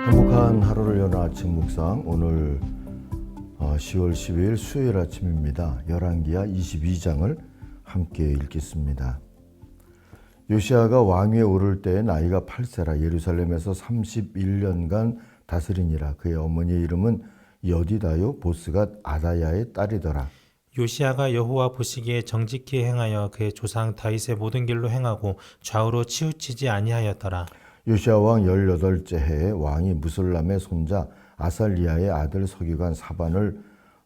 행복한 하루를 여는 아침 묵상. 오늘 10월 12일 수요일 아침입니다. 열왕기하 22장을 함께 읽겠습니다. 요시야가 왕위에 오를 때에 나이가 8세라 예루살렘에서 31년간 다스리니라. 그의 어머니의 이름은 여디다요 보스가 아다야의 딸이더라. 요시야가 여호와 보시기에 정직히 행하여 그의 조상 다윗의 모든 길로 행하고 좌우로 치우치지 아니하였더라. 요시야 왕 18째 해에 왕이 무슬람의 손자 아살리야의 아들 서기관 사반을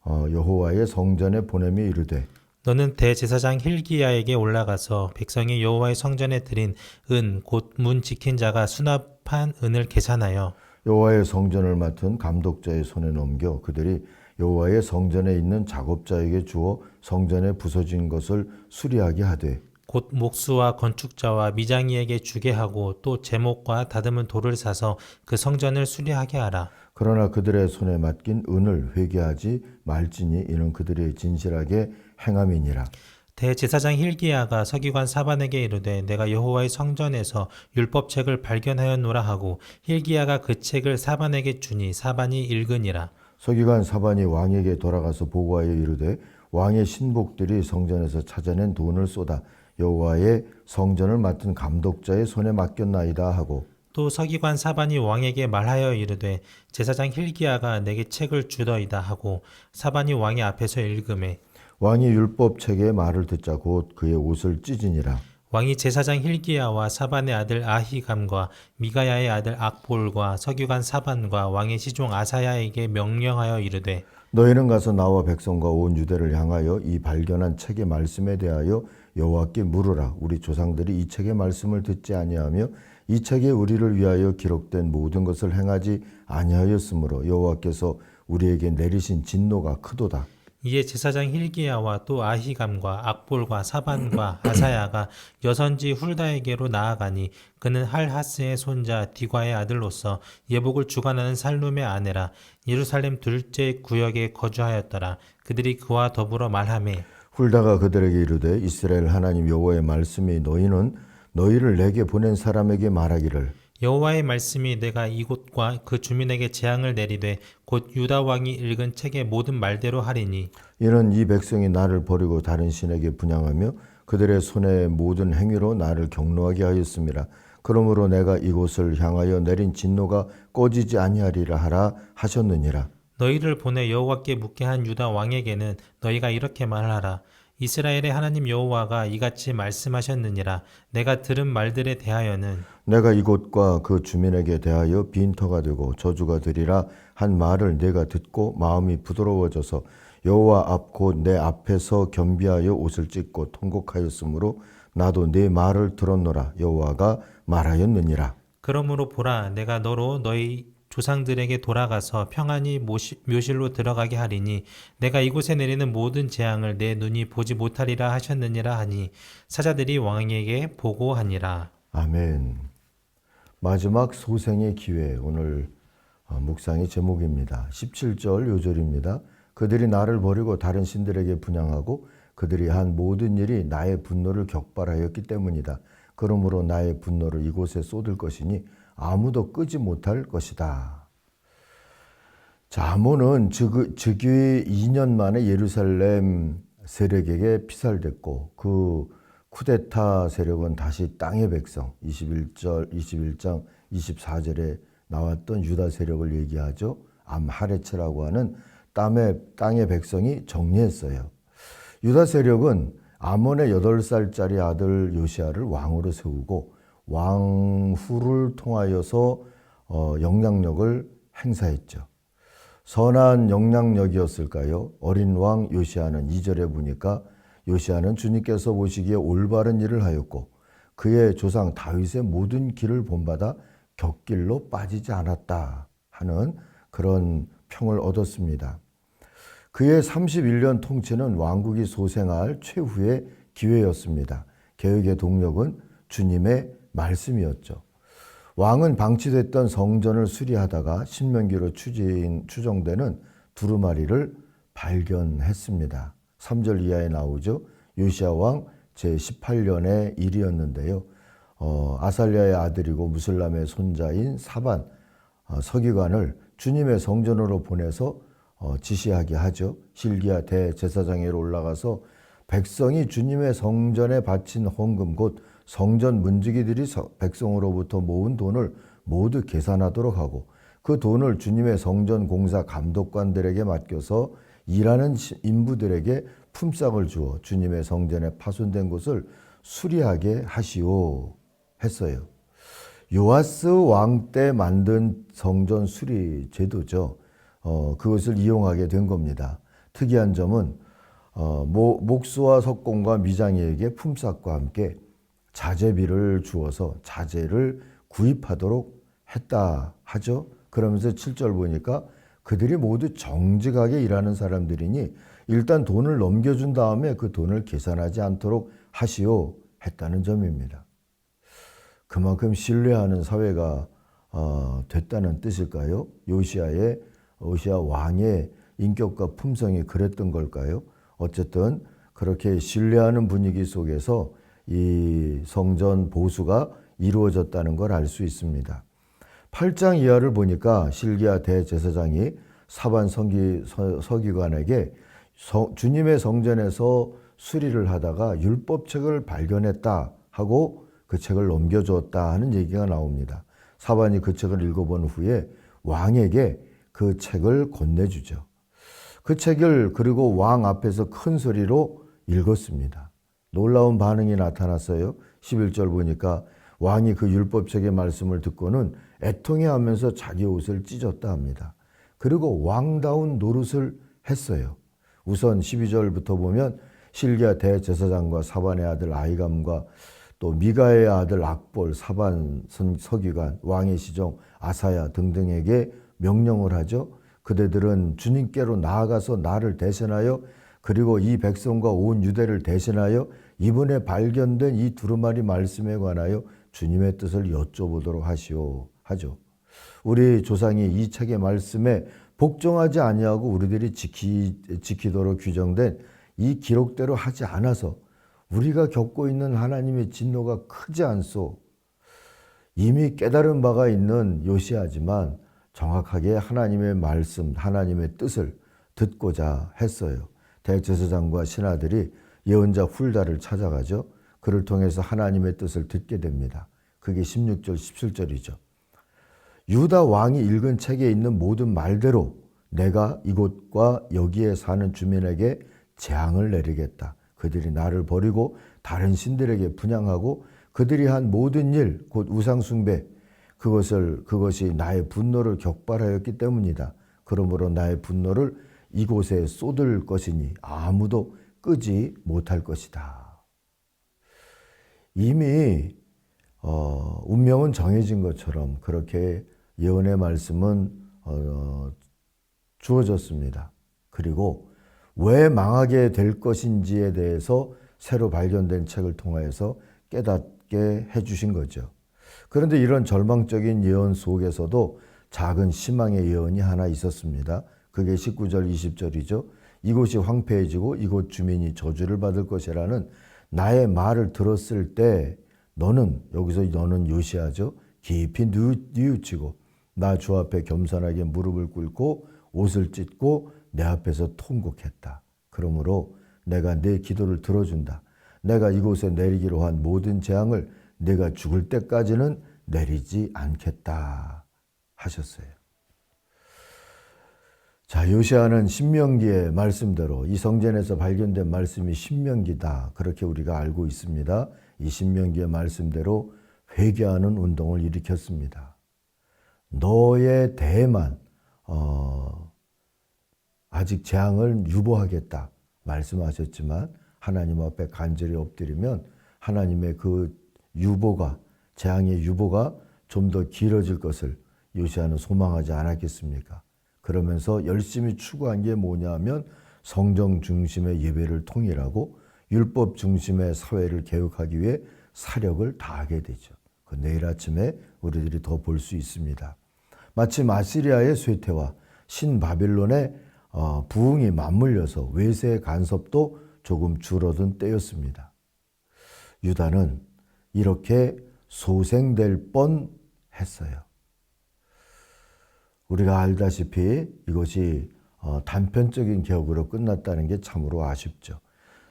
여호와의 성전에 보내며 이르되 너는 대제사장 힐기야에게 올라가서 백성이 여호와의 성전에 드린 은 곧 문 지킨 자가 수납한 은을 계산하여 여호와의 성전을 맡은 감독자의 손에 넘겨 그들이 여호와의 성전에 있는 작업자에게 주어 성전에 부서진 것을 수리하게 하되 곧 목수와 건축자와 미장이에게 주게 하고 또 제목과 다듬은 돌을 사서 그 성전을 수리하게 하라. 그러나 그들의 손에 맡긴 은을 회개하지 말지니 이는 그들이 진실하게 행함이니라. 대제사장 힐기야가 서기관 사반에게 이르되 내가 여호와의 성전에서 율법책을 발견하였노라 하고 힐기야가 그 책을 사반에게 주니 사반이 읽으니라. 서기관 사반이 왕에게 돌아가서 보고하여 이르되 왕의 신복들이 성전에서 찾아낸 돈을 쏟아 여호와의 성전을 맡은 감독자의 손에 맡겼나이다 하고 또 서기관 사반이 왕에게 말하여 이르되 제사장 힐기야가 내게 책을 주더이다 하고 사반이 왕의 앞에서 읽음에 왕이 율법책의 말을 듣자 곧 그의 옷을 찢으니라. 왕이 제사장 힐기야와 사반의 아들 아히감과 미가야의 아들 악볼과 서기관 사반과 왕의 시종 아사야에게 명령하여 이르되 너희는 가서 나와 백성과 온 유대를 향하여 이 발견한 책의 말씀에 대하여 여호와께 물으라. 우리 조상들이 이 책의 말씀을 듣지 아니하며 이 책에 우리를 위하여 기록된 모든 것을 행하지 아니하였으므로 여호와께서 우리에게 내리신 진노가 크도다. 이에 제사장 힐기야와 또 아히감과 악볼과 사반과 아사야가 여선지 훌다에게로 나아가니 그는 할하스의 손자 디과의 아들로서 예복을 주관하는 살룸의 아내라. 예루살렘 둘째 구역에 거주하였더라. 그들이 그와 더불어 말하매 훌다가 그들에게 이르되 이스라엘 하나님 여호와의 말씀이 너희는 너희를 내게 보낸 사람에게 말하기를 여호와의 말씀이 내가 이곳과 그 주민에게 재앙을 내리되 곧 유다 왕이 읽은 책의 모든 말대로 하리니 이는 이 백성이 나를 버리고 다른 신에게 분향하며 그들의 손의 모든 행위로 나를 경노하게 하였음이라. 그러므로 내가 이곳을 향하여 내린 진노가 꺼지지 아니하리라 하라 하셨느니라. 너희를 보내 여호와께 묻게 한 유다 왕에게는 너희가 이렇게 말하라. 이스라엘의 하나님 여호와가 이같이 말씀하셨느니라. 내가 들은 말들에 대하여는 내가 이곳과 그 주민에게 대하여 빈터가 되고 저주가 되리라 한 말을 내가 듣고 마음이 부드러워져서 여호와 앞 곧 내 앞에서 겸비하여 옷을 찢고 통곡하였으므로 나도 네 말을 들었노라. 여호와가 말하였느니라. 그러므로 보라 내가 너로 너희 조상들에게 돌아가서 평안히 묘실로 들어가게 하리니 내가 이곳에 내리는 모든 재앙을 내 눈이 보지 못하리라 하셨느니라 하니 사자들이 왕에게 보고하니라. 아멘. 마지막 소생의 기회, 오늘 묵상의 제목입니다. 17절 요절입니다. 그들이 나를 버리고 다른 신들에게 분향하고 그들이 한 모든 일이 나의 분노를 격발하였기 때문이다. 그러므로 나의 분노를 이곳에 쏟을 것이니 아무도 끄지 못할 것이다. 자, 아몬은 즉위 2년 만에 예루살렘 세력에게 피살됐고 그 쿠데타 세력은 다시 땅의 백성 21장 24절에 나왔던 유다 세력을 얘기하죠. 암하레츠라고 하는 땅의 백성이 정리했어요. 유다 세력은 아몬의 8살짜리 아들 요시야를 왕으로 세우고 왕후를 통하여서 영향력을 행사했죠. 선한 영향력이었을까요? 어린 왕 요시야는 2절에 보니까 요시야는 주님께서 보시기에 올바른 일을 하였고 그의 조상 다윗의 모든 길을 본받아 곁길로 빠지지 않았다 하는 그런 평을 얻었습니다. 그의 31년 통치는 왕국이 소생할 최후의 기회였습니다. 개혁의 동력은 주님의 말씀이었죠. 왕은 방치됐던 성전을 수리하다가 신명기로 추정되는 두루마리를 발견했습니다. 3절 이하에 나오죠. 요시야 왕 제18년의 일이었는데요. 아살랴의 아들이고 무슬람의 손자인 사반 서기관을 주님의 성전으로 보내서 지시하게 하죠. 실기야 대제사장에로 올라가서 백성이 주님의 성전에 바친 헌금 곧 성전 문지기들이 백성으로부터 모은 돈을 모두 계산하도록 하고 그 돈을 주님의 성전 공사 감독관들에게 맡겨서 일하는 인부들에게 품삯을 주어 주님의 성전에 파손된 곳을 수리하게 하시오 했어요. 요아스 왕 때 만든 성전 수리 제도죠. 그것을 이용하게 된 겁니다. 특이한 점은 목수와 석공과 미장이에게 품삯과 함께 자재비를 주어서 자재를 구입하도록 했다 하죠. 그러면서 7절 보니까 그들이 모두 정직하게 일하는 사람들이니 일단 돈을 넘겨준 다음에 그 돈을 계산하지 않도록 하시오 했다는 점입니다. 그만큼 신뢰하는 사회가 됐다는 뜻일까요? 요시야 왕의 인격과 품성이 그랬던 걸까요? 어쨌든 그렇게 신뢰하는 분위기 속에서 이 성전 보수가 이루어졌다는 걸 알 수 있습니다. 8장 이하를 보니까 실기야 대제사장이 사반 서기관에게 주님의 성전에서 수리를 하다가 율법책을 발견했다 하고 그 책을 넘겨주었다 하는 얘기가 나옵니다. 사반이 그 책을 읽어본 후에 왕에게 그 책을 건네주죠. 그 책을 그리고 왕 앞에서 큰 소리로 읽었습니다. 놀라운 반응이 나타났어요. 11절 보니까 왕이 그 율법책의 말씀을 듣고는 애통해하면서 자기 옷을 찢었다 합니다. 그리고 왕다운 노릇을 했어요. 우선 12절부터 보면 실기야 대제사장과 사반의 아들 아히감과 또 미가의 아들 악볼, 사반 서기관, 왕의 시종 아사야 등등에게 명령을 하죠. 그대들은 주님께로 나아가서 나를 대신하여 그리고 이 백성과 온 유대를 대신하여 이번에 발견된 이 두루마리 말씀에 관하여 주님의 뜻을 여쭤보도록 하죠. 우리 조상이 이 책의 말씀에 복종하지 아니하고 우리들이 지키도록 규정된 이 기록대로 하지 않아서 우리가 겪고 있는 하나님의 진노가 크지 않소. 이미 깨달은 바가 있는 요시야지만 정확하게 하나님의 말씀, 하나님의 뜻을 듣고자 했어요. 대제사장과 신하들이 예언자 훌다를 찾아가죠. 그를 통해서 하나님의 뜻을 듣게 됩니다. 그게 16절, 17절이죠. 유다 왕이 읽은 책에 있는 모든 말대로 내가 이곳과 여기에 사는 주민에게 재앙을 내리겠다. 그들이 나를 버리고 다른 신들에게 분향하고 그들이 한 모든 일, 곧 우상숭배, 그것이 나의 분노를 격발하였기 때문이다. 그러므로 나의 분노를 이곳에 쏟을 것이니 아무도 끄지 못할 것이다. 이미 운명은 정해진 것처럼 그렇게 예언의 말씀은 주어졌습니다. 그리고 왜 망하게 될 것인지에 대해서 새로 발견된 책을 통하여서 깨닫게 해주신 거죠. 그런데 이런 절망적인 예언 속에서도 작은 희망의 예언이 하나 있었습니다. 그게 19절 20절이죠. 이곳이 황폐해지고 이곳 주민이 저주를 받을 것이라는 나의 말을 들었을 때 여기서 너는 요시야죠. 깊이 뉘우치고 나 주 앞에 겸손하게 무릎을 꿇고 옷을 찢고 내 앞에서 통곡했다. 그러므로 내가 내 기도를 들어준다. 내가 이곳에 내리기로 한 모든 재앙을 내가 죽을 때까지는 내리지 않겠다 하셨어요. 자, 요시야는 신명기의 말씀대로 이 성전에서 발견된 말씀이 신명기다. 그렇게 우리가 알고 있습니다. 이 신명기의 말씀대로 회개하는 운동을 일으켰습니다. 너의 대만 아직 재앙을 유보하겠다 말씀하셨지만 하나님 앞에 간절히 엎드리면 하나님의 그 유보가 재앙의 유보가 좀 더 길어질 것을 요시야는 소망하지 않았겠습니까? 그러면서 열심히 추구한 게 뭐냐 하면 성정 중심의 예배를 통일하고 율법 중심의 사회를 개혁하기 위해 사력을 다하게 되죠. 그 내일 아침에 우리들이 더 볼 수 있습니다. 마침 아시리아의 쇠퇴와 신바빌론의 부흥이 맞물려서 외세의 간섭도 조금 줄어든 때였습니다. 유다는 이렇게 소생될 뻔했어요. 우리가 알다시피 이것이 단편적인 기억으로 끝났다는 게 참으로 아쉽죠.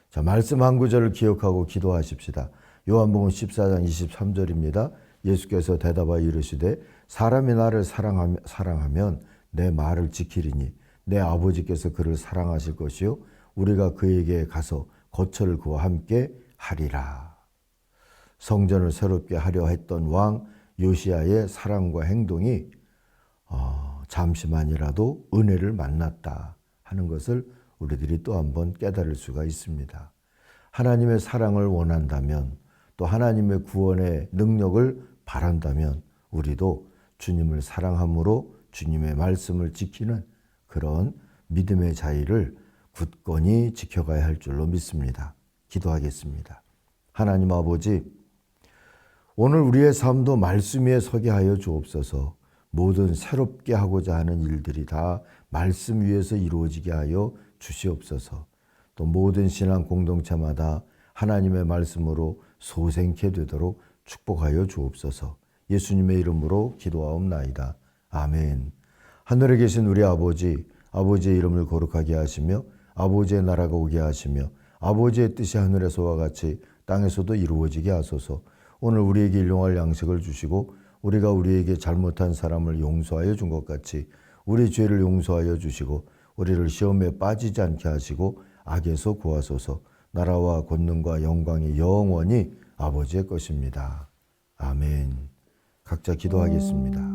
자, 말씀 한 구절을 기억하고 기도하십시다. 요한복음 14장 23절입니다. 예수께서 대답하여 이르시되 사람이 나를 사랑하면 내 말을 지키리니 내 아버지께서 그를 사랑하실 것이요 우리가 그에게 가서 거처를 그와 함께 하리라. 성전을 새롭게 하려 했던 왕 요시야의 사랑과 행동이 잠시만이라도 은혜를 만났다 하는 것을 우리들이 또 한번 깨달을 수가 있습니다. 하나님의 사랑을 원한다면 또 하나님의 구원의 능력을 바란다면 우리도 주님을 사랑함으로 주님의 말씀을 지키는 그런 믿음의 자리를 굳건히 지켜가야 할 줄로 믿습니다. 기도하겠습니다. 하나님 아버지, 오늘 우리의 삶도 말씀 위에 서게 하여 주옵소서. 모든 새롭게 하고자 하는 일들이 다 말씀 위에서 이루어지게 하여 주시옵소서. 또 모든 신앙 공동체마다 하나님의 말씀으로 소생케 되도록 축복하여 주옵소서. 예수님의 이름으로 기도하옵나이다. 아멘. 하늘에 계신 우리 아버지, 아버지의 이름을 거룩하게 하시며 아버지의 나라가 오게 하시며 아버지의 뜻이 하늘에서와 같이 땅에서도 이루어지게 하소서. 오늘 우리에게 일용할 양식을 주시고 우리가 우리에게 잘못한 사람을 용서하여 준 것 같이 우리 죄를 용서하여 주시고 우리를 시험에 빠지지 않게 하시고 악에서 구하소서. 나라와 권능과 영광이 영원히 아버지의 것입니다. 아멘. 각자 기도하겠습니다.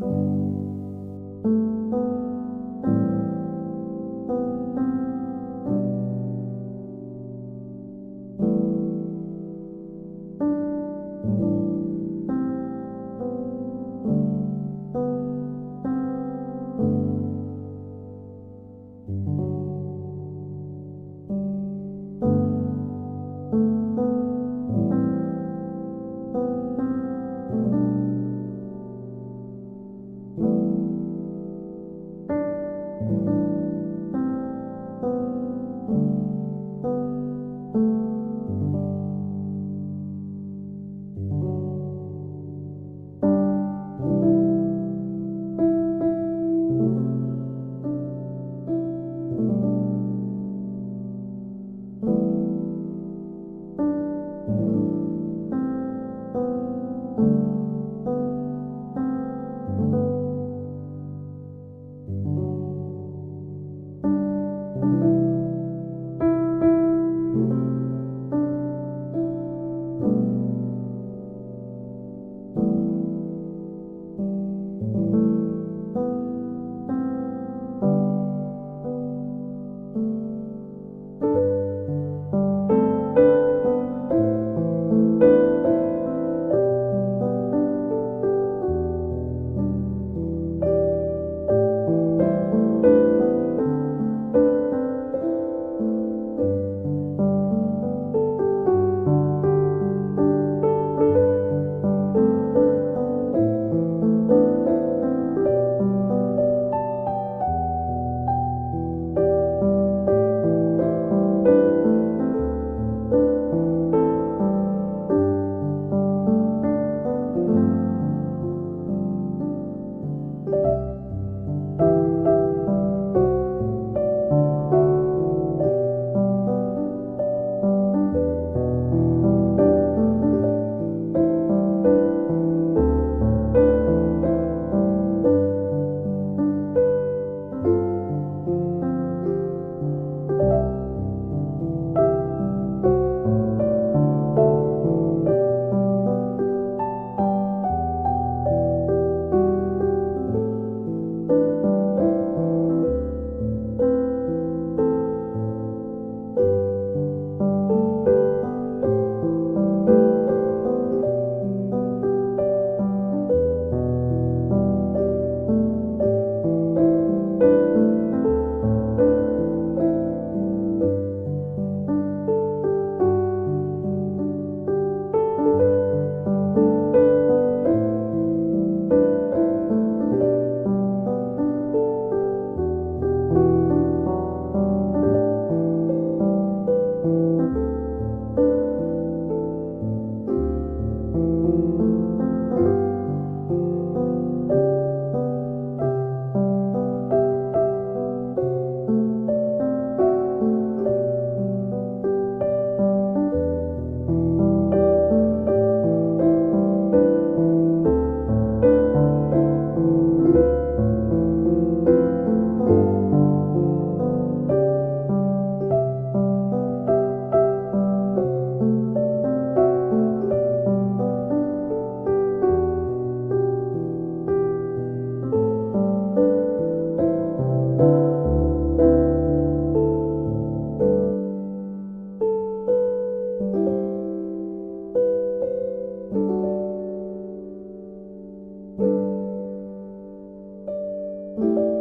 아멘.